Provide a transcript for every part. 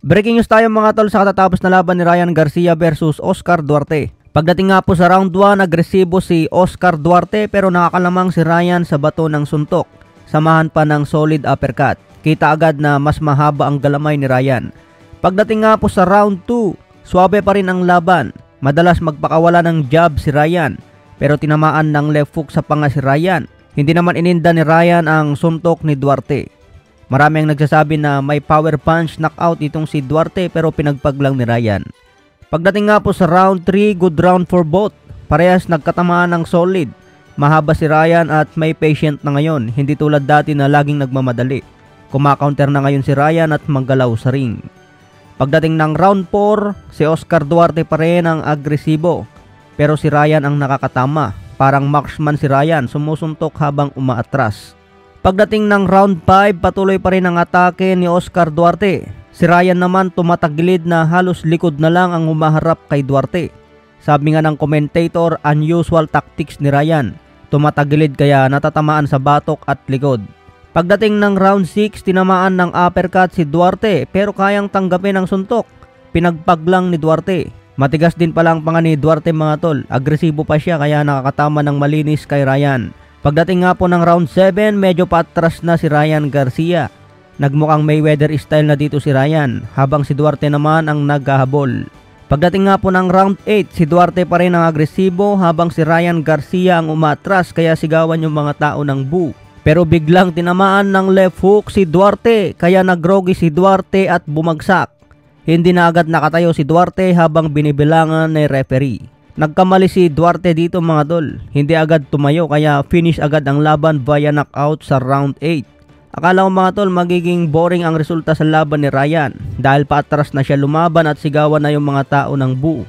Breaking news tayo mga tol sa katatapos na laban ni Ryan Garcia versus Oscar Duarte. Pagdating nga po sa round 1, agresibo si Oscar Duarte pero nakakalamang si Ryan sa bato ng suntok. Samahan pa ng solid uppercut. Kita agad na mas mahaba ang galamay ni Ryan. Pagdating nga po sa round 2, swabe pa rin ang laban. Madalas magpakawala ng jab si Ryan pero tinamaan ng left hook sa panga si Ryan. Hindi naman ininda ni Ryan ang suntok ni Duarte. Marami ang nagsasabi na may power punch knockout itong si Duarte pero pinagpag lang ni Ryan. Pagdating nga po sa round 3, good round for both. Parehas nagkatamaan ng solid. Mahaba si Ryan at may patient na ngayon, hindi tulad dati na laging nagmamadali. Kumakaunter na ngayon si Ryan at manggalaw sa ring. Pagdating ng round 4, si Oscar Duarte pa rin ang agresibo. Pero si Ryan ang nakakatama. Parang marksman si Ryan, sumusuntok habang umaatras. Pagdating ng round 5, patuloy pa rin ang atake ni Oscar Duarte. Si Ryan naman tumatagilid na halos likod na lang ang humaharap kay Duarte. Sabi nga ng commentator, unusual tactics ni Ryan. Tumatagilid kaya natatamaan sa batok at likod. Pagdating ng round 6, tinamaan ng uppercut si Duarte pero kayang tanggapin ang suntok. Pinagpag lang ni Duarte. Matigas din pala ang panga ni Duarte mga tol. Agresibo pa siya kaya nakakatama ng malinis kay Ryan. Pagdating nga po ng round 7, medyo patras na si Ryan Garcia. Nagmukhang Mayweather style na dito si Ryan, habang si Duarte naman ang naghahabol. Pagdating nga po ng round 8, si Duarte pa rin ang agresibo habang si Ryan Garcia ang umatras kaya sigawan yung mga tao ng boo. Pero biglang tinamaan ng left hook si Duarte kaya nagrogi si Duarte at bumagsak. Hindi na agad nakatayo si Duarte habang binibilangan ni referee. Nagkamali si Duarte dito mga tol. Hindi agad tumayo kaya finish agad ang laban via knockout sa round 8. Akala ko mga tol magiging boring ang resulta sa laban ni Ryan dahil paatras na siya lumaban at sigawan na yung mga tao ng boo.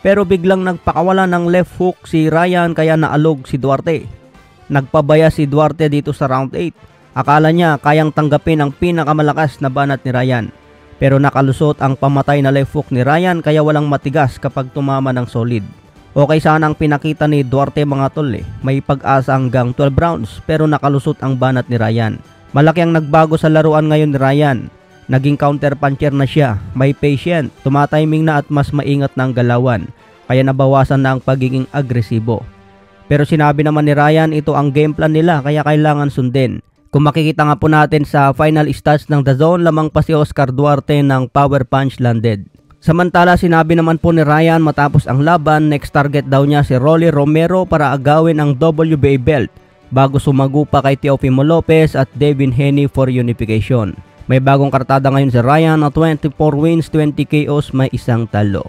Pero biglang nagpakawala ng left hook si Ryan kaya naalog si Duarte. Nagpabaya si Duarte dito sa round 8. Akala niya kayang tanggapin ang pinakamalakas na banat ni Ryan. Pero nakalusot ang pamatay na left hook ni Ryan kaya walang matigas kapag tumama ng solid. Okay sana ang pinakita ni Duarte mga tol May pag-asa hanggang 12 rounds pero nakalusot ang banat ni Ryan. Malaki ang nagbago sa laruan ngayon ni Ryan. Naging counter puncher na siya, may patient, tumatiming na at mas maingat na ang galawan. Kaya nabawasan na ang pagiging agresibo. Pero sinabi naman ni Ryan ito ang game plan nila kaya kailangan sundin. Kung makikita nga po natin sa final stats ng DAZN, lamang pa si Oscar Duarte ng power punch landed. Samantala sinabi naman po ni Ryan matapos ang laban, next target daw niya si Rolly Romero para agawin ang WBA belt bago sumago pa kay Teofimo Lopez at Devin Haney for unification. May bagong kartada ngayon si Ryan na 24 wins, 20 KOs, may isang talo.